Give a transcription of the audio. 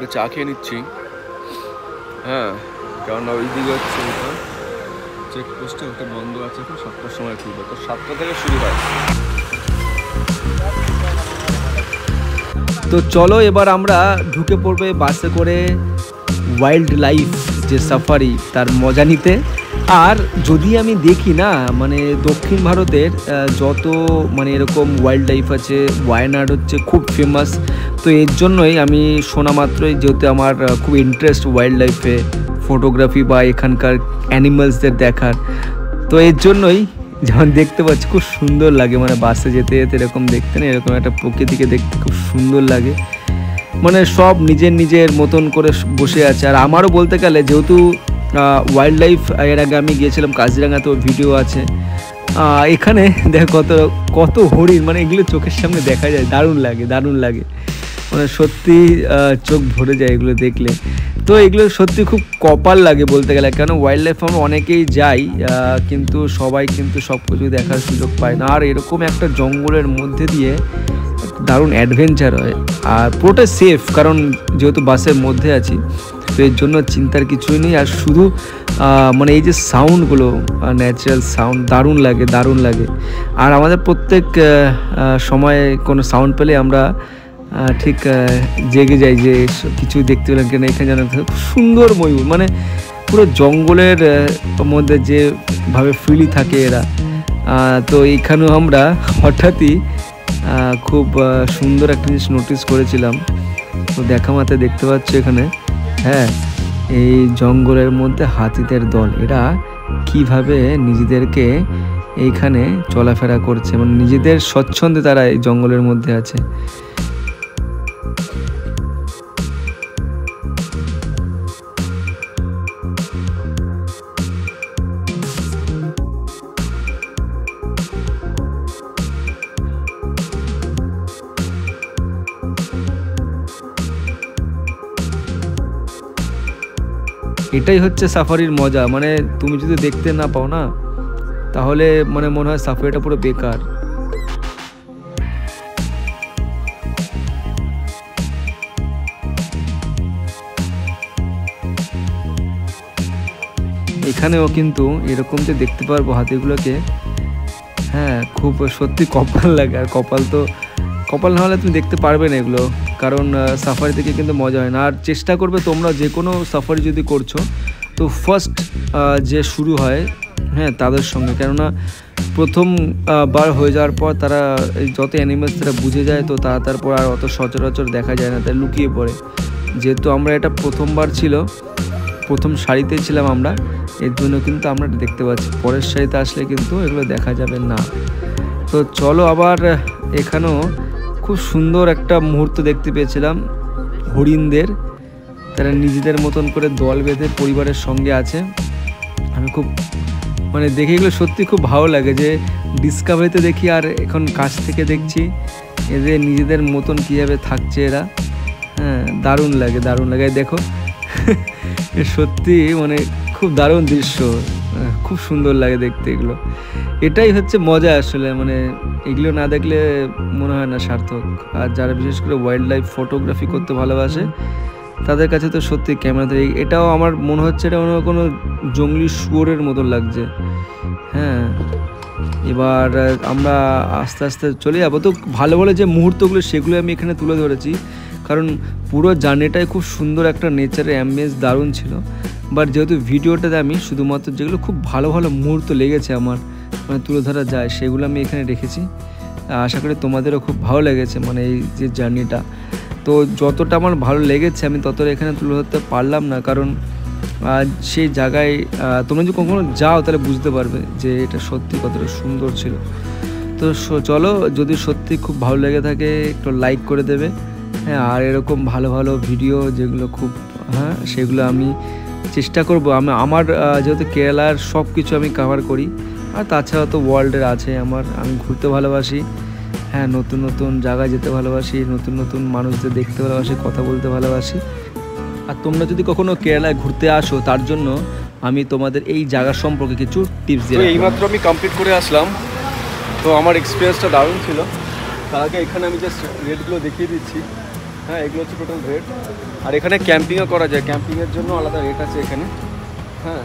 আগে চা খেয়ে নিচ্ছি। হ্যাঁ, কারণ ওই দিকে হচ্ছে ওটা চেকপোস্টে, ওটা বন্ধ আছে, এখন 7টার সময় খুলবে, তো 7টা থেকে শুরু হয়। তো চলো এবার আমরা ঢুকে পড়বে বাসে করে ওয়াইল্ড লাইফ যে সাফারি তার মজা নিতে। আর যদি আমি দেখি না, মানে দক্ষিণ ভারতের যত মানে এরকম ওয়াইল্ড লাইফ আছে, ওয়ায়নাড হচ্ছে খুব ফেমাস। তো এর জন্যই আমি শোনা মাত্রই, যেহেতু আমার খুব ইন্টারেস্ট ওয়াইল্ড লাইফে, ফটোগ্রাফি বা এখানকার অ্যানিমালসদের দেখার, তো এর জন্যই যখন দেখতে পাচ্ছি খুব সুন্দর লাগে। মানে বাসে যেতে যেতে এরকম দেখতে না, এরকম একটা প্রকৃতিকে দেখতে খুব সুন্দর লাগে। মানে সব নিজের নিজের মতন করে বসে আছে। আর আমারও বলতে গেলে, যেহেতু ওয়াইল্ড লাইফ এর আগে আমি গিয়েছিলাম কাজিরাঙাতেও, ভিডিও আছে এখানে, দেখ কত কত হরিণ, মানে এগুলো চোখের সামনে দেখা যায়, দারুণ লাগে দারুণ লাগে, মানে সত্যি চোখ ভরে যায় এগুলো দেখলে। তো এগুলো সত্যি খুব কপাল লাগে বলতে গেলে, কেন ওয়াইল্ড লাইফ আমরা অনেকেই যাই, কিন্তু সবাই কিন্তু সব কিছু দেখার সুযোগ পায় না। আর এরকম একটা জঙ্গলের মধ্যে দিয়ে দারুণ অ্যাডভেঞ্চার হয়, আর পুরোটা সেফ, কারণ যেহেতু বাসের মধ্যে আছি, তো এর জন্য চিন্তার কিছুই নেই। আর শুধু মানে এই যে সাউন্ডগুলো, ন্যাচারাল সাউন্ড দারুণ লাগে দারুণ লাগে। আর আমাদের প্রত্যেক সময়ে কোনো সাউন্ড পেলে আমরা ঠিক জেগে যাই, যে কিছু দেখতে পেলাম কেন এখানে, যেন খুব সুন্দর ময়ূর, মানে পুরো জঙ্গলের মধ্যে যেভাবে ফ্রিলি থাকে এরা। তো এইখানেও আমরা হঠাৎই খুব সুন্দর একটা জিনিস নোটিস করেছিলাম। তো দেখা মাত্র দেখতে পাচ্ছ এখানে, হ্যাঁ, এই জঙ্গলের মধ্যে হাতিদের দল, এরা কিভাবে নিজেদেরকে এইখানে চলাফেরা করছে, মানে নিজেদের স্বচ্ছন্দে তারা এই জঙ্গলের মধ্যে আছে। এটাই হচ্ছে সাফারির মজা, মানে তুমি যদি দেখতে না পাও না, তাহলে মানে মনে হয় সাফারিটা পুরো বেকার। এখানেও কিন্তু এরকম যে দেখতে পারবো হাতিগুলোকে, হ্যাঁ, খুব সত্যি কপাল লাগে। আর কপাল না হলে তুমি দেখতে পারবে না এগুলো, কারণ সাফারি থেকে কিন্তু মজা হয় না। আর চেষ্টা করবে তোমরা, যে কোনো সাফারি যদি করছো, তো ফার্স্ট যে শুরু হয়, হ্যাঁ, তাদের সঙ্গে, কেননা প্রথম বার হয়ে যাওয়ার পর তারা যত অ্যানিমেলস তারা বুঝে যায়, তো তারপর আর অত সচরাচর দেখা যায় না, তাই লুকিয়ে পড়ে। যেহেতু আমরা এটা প্রথমবার ছিল, প্রথম সারিতে ছিলাম আমরা, এর জন্য কিন্তু আমরা দেখতে পাচ্ছি। পরের সারিতে আসলে কিন্তু এগুলো দেখা যাবে না। তো চলো, আবার এখানেও খুব সুন্দর একটা মুহূর্ত দেখতে পেয়েছিলাম হরিণদের, তারা নিজেদের মতন করে দল বেঁধে পরিবারের সঙ্গে আছে। আমি খুব মানে দেখে এগুলো সত্যি খুব ভালো লাগে, যে ডিসকাভারিতে দেখি আর এখন কাছ থেকে দেখছি এদের নিজেদের মতন কীভাবে থাকছে এরা। হ্যাঁ, দারুণ লাগে দারুণ লাগে। দেখো সত্যি মানে খুব দারুণ দৃশ্য, খুব সুন্দর লাগে দেখতে এগুলো। এটাই হচ্ছে মজা আসলে, মানে এগুলো না দেখলে মনে হয় না সার্থক। আর যারা বিশেষ করে ওয়াইল্ড লাইফ ফটোগ্রাফি করতে ভালোবাসে, তাদের কাছে তো সত্যি ক্যামেরাতে, এটাও আমার মনে হচ্ছে এটা কোনো জঙ্গলি শুয়োরের মতন লাগছে। হ্যাঁ, এবার আমরা আস্তে আস্তে চলে যাবো। তো ভালো ভালো যে মুহূর্তগুলো, সেগুলো আমি এখানে তুলে ধরেছি, কারণ পুরো জার্নিটাই খুব সুন্দর একটা নেচারের অ্যাম্বিয়েন্স দারুণ ছিল। বাট যেহেতু ভিডিওটাতে আমি শুধুমাত্র যেগুলো খুব ভালো ভালো মুহূর্ত লেগেছে আমার, মানে তুলে ধরা যায়, সেগুলো আমি এখানে রেখেছি। আশা করি তোমাদেরও খুব ভালো লেগেছে, মানে এই যে জার্নিটা। তো যতটা আমার ভালো লেগেছে আমি ততটা এখানে তুলে ধরতে পারলাম না, কারণ সেই জায়গায় তোমরা যদি কখনো যাও তাহলে বুঝতে পারবে যে এটা সত্যি কতটা সুন্দর ছিল। তো চলো, যদি সত্যি খুব ভালো লেগে থাকে একটু লাইক করে দেবে। হ্যাঁ, আর এরকম ভালো ভালো ভিডিও যেগুলো খুব, হ্যাঁ, সেগুলো আমি চেষ্টা করব। আমার যেহেতু কেরালার সব কিছু আমি কভার করি, আর তাছাড়া তো ওয়ার্ল্ডের আছে আমি ঘুরতে ভালোবাসি। হ্যাঁ, নতুন নতুন জায়গায় যেতে ভালোবাসি, নতুন নতুন মানুষদের দেখতে ভালোবাসি, কথা বলতে ভালোবাসি। আর তোমরা যদি কখনো কেরালায় ঘুরতে আসো, তার জন্য আমি তোমাদের এই জায়গা সম্পর্কে কিছু টিপস দিই। এইমাত্র আমি কমপ্লিট করে আসলাম, তো আমার এক্সপিরিয়েন্সটা দারুণ ছিল। তার আগে এখানে আমি জাস্ট রেটগুলো দেখিয়ে দিচ্ছি। হ্যাঁ এগুলো হচ্ছে টোটাল রেট। আর এখানে ক্যাম্পিংও করা যায়, ক্যাম্পিংয়ের জন্য আলাদা রেট আছে এখানে। হ্যাঁ